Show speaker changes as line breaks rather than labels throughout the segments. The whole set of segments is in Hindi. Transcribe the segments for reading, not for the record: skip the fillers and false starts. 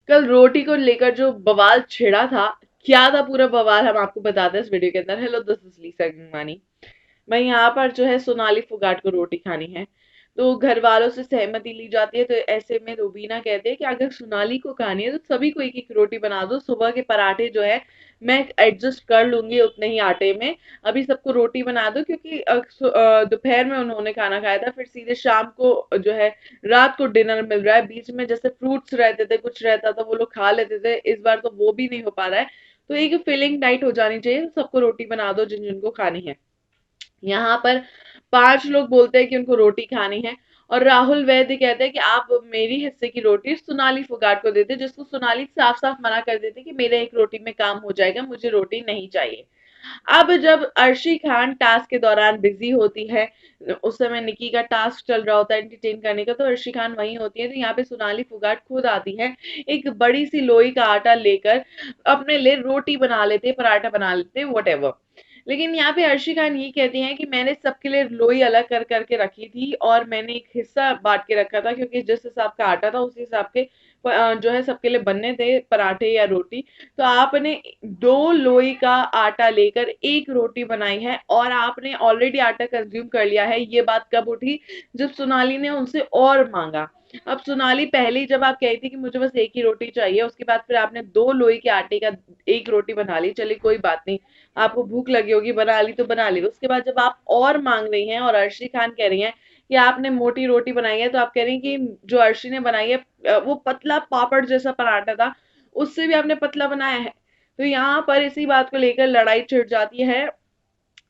कल रोटी को लेकर जो बवाल छिड़ा था, क्या था पूरा बवाल हम आपको बताते हैं इस वीडियो के अंदर। Hello, this is Lisa Gangwani. मैं यहाँ पर जो है सोनाली फोगाट को रोटी खानी है, तो घर वालों से सहमति ली जाती है। तो ऐसे में रूबीना कहते हैं कि अगर सोनाली को खानी है तो सभी को एक एक रोटी बना दो। सुबह के पराठे जो है मैं एडजस्ट कर लूंगी उतने ही आटे में। अभी सबको रोटी बना दो, क्योंकि दोपहर में उन्होंने खाना खाया था, फिर सीधे शाम को जो है रात को डिनर मिल रहा है। बीच में जैसे फ्रूट्स रहते थे, कुछ रहता था, वो लोग खा लेते थे। इस बार तो वो भी नहीं हो पा रहा है। तो एक फीलिंग टाइट हो जानी चाहिए। सबको रोटी बना दो जिन जिनको खानी है। यहाँ पर 5 लोग बोलते हैं कि उनको रोटी खानी है, और राहुल वैद्य कहते हैं कि आप मेरी हिस्से की रोटी सोनाली फोगाट को देते, जिसको सोनाली साफ साफ मना कर देती कि मेरे एक रोटी में काम हो जाएगा, मुझे रोटी नहीं चाहिए। अब जब अर्शी खान टास्क के दौरान बिजी होती है, उस समय निकी का टास्क चल रहा होता है एंटरटेन करने का, तो अर्शी खान वहीं होती है। तो यहाँ पे सोनाली फोगाट खुद आती है, एक बड़ी सी लोई का आटा लेकर अपने लिए रोटी बना लेते, पराठा बना लेते, वट। लेकिन यहाँ पे अर्शी खान ये कहती हैं कि मैंने सबके लिए लोई अलग कर करके रखी थी, और मैंने एक हिस्सा बांट के रखा था, क्योंकि जिस हिसाब का आटा था उसी हिसाब के जो है सबके लिए बनने थे पराठे या रोटी। तो आपने 2 लोई का आटा लेकर एक रोटी बनाई है, और आपने ऑलरेडी आटा कंज्यूम कर लिया है। ये बात कब उठी? जब सोनाली ने उनसे और मांगा। अब सोनाली पहले जब आप कही थी कि मुझे बस एक ही रोटी चाहिए, उसके बाद फिर आपने 2 लोई के आटे का एक रोटी बना ली, चलिए कोई बात नहीं, आपको भूख लगी होगी, बना ली तो बना ली। उसके बाद जब आप और मांग रही हैं और अर्शी खान कह रही हैं कि आपने मोटी रोटी बनाई है, तो आप कह रही हैं कि जो अर्शी ने बनाई है वो पतला पापड़ जैसा पराठा था, उससे भी आपने पतला बनाया है। तो यहाँ पर इसी बात को लेकर लड़ाई छिड़ जाती है,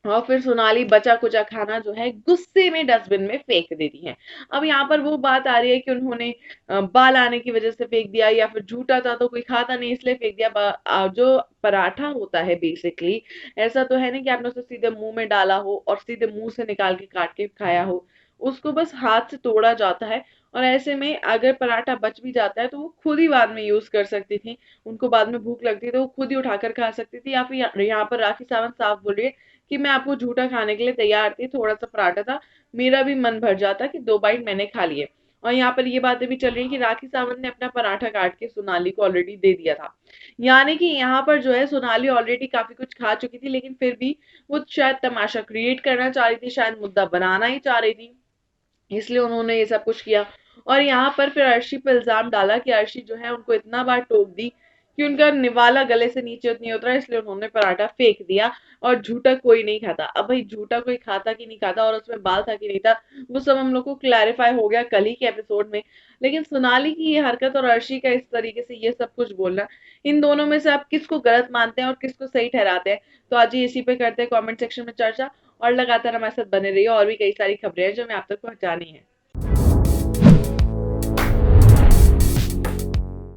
और फिर सोनाली बचा कुचा खाना जो है गुस्से में डस्टबिन में फेंक देती है। अब यहाँ पर वो बात आ रही है कि उन्होंने बाल आने की वजह से फेंक दिया, या फिर झूठा था तो कोई खाता नहीं इसलिए फेंक दिया। जो पराठा होता है बेसिकली, ऐसा तो है नहीं कि आपने उसे सीधे मुंह में डाला हो और सीधे मुंह से निकाल के काट के खाया हो। उसको बस हाथ से तोड़ा जाता है, और ऐसे में अगर पराठा बच भी जाता है तो वो खुद ही बाद में यूज कर सकती थी। उनको बाद में भूख लगती थी तो वो खुद ही उठाकर खा सकती थी। या फिर यहाँ पर राखी सावंत साफ बोल रही है कि मैं आपको झूठा खाने के लिए तैयार थी, थोड़ा सा पराठा था, मेरा भी मन भर जाता कि 2 बाइट मैंने खा लिए। और यहाँ पर ये बातें भी चल रही है कि राखी सावंत ने अपना पराठा काट के सोनाली को ऑलरेडी दे दिया था। यानी कि यहाँ पर जो है सोनाली ऑलरेडी काफी कुछ खा चुकी थी, लेकिन फिर भी वो शायद तमाशा क्रिएट करना चाह रही थी, शायद मुद्दा बनाना ही चाह रही थी, इसलिए उन्होंने ये सब कुछ किया। और यहाँ पर फिर अर्शी पे इल्जाम डाला कि अर्शी जो है उनको इतना बार टोक दी कि उनका निवाला गले से नीचे नहीं उतरा, इसलिए उन्होंने पराठा फेंक दिया। और झूठा कोई नहीं खाता। अब भाई झूठा कोई खाता कि नहीं खाता, और उसमें बाल था कि नहीं था, वो सब हम लोग को क्लैरिफाई हो गया कल ही के एपिसोड में। लेकिन सोनाली की ये हरकत और अर्शी का इस तरीके से ये सब कुछ बोलना, इन दोनों में से आप किसको गलत मानते हैं और किसको सही ठहराते हैं? तो आज ही इसी पे करते हैं कमेंट सेक्शन में चर्चा, और लगातार हमारे साथ बने रहिए। और भी कई सारी खबरें हैं जो मैं आप तक पहुंचानी है।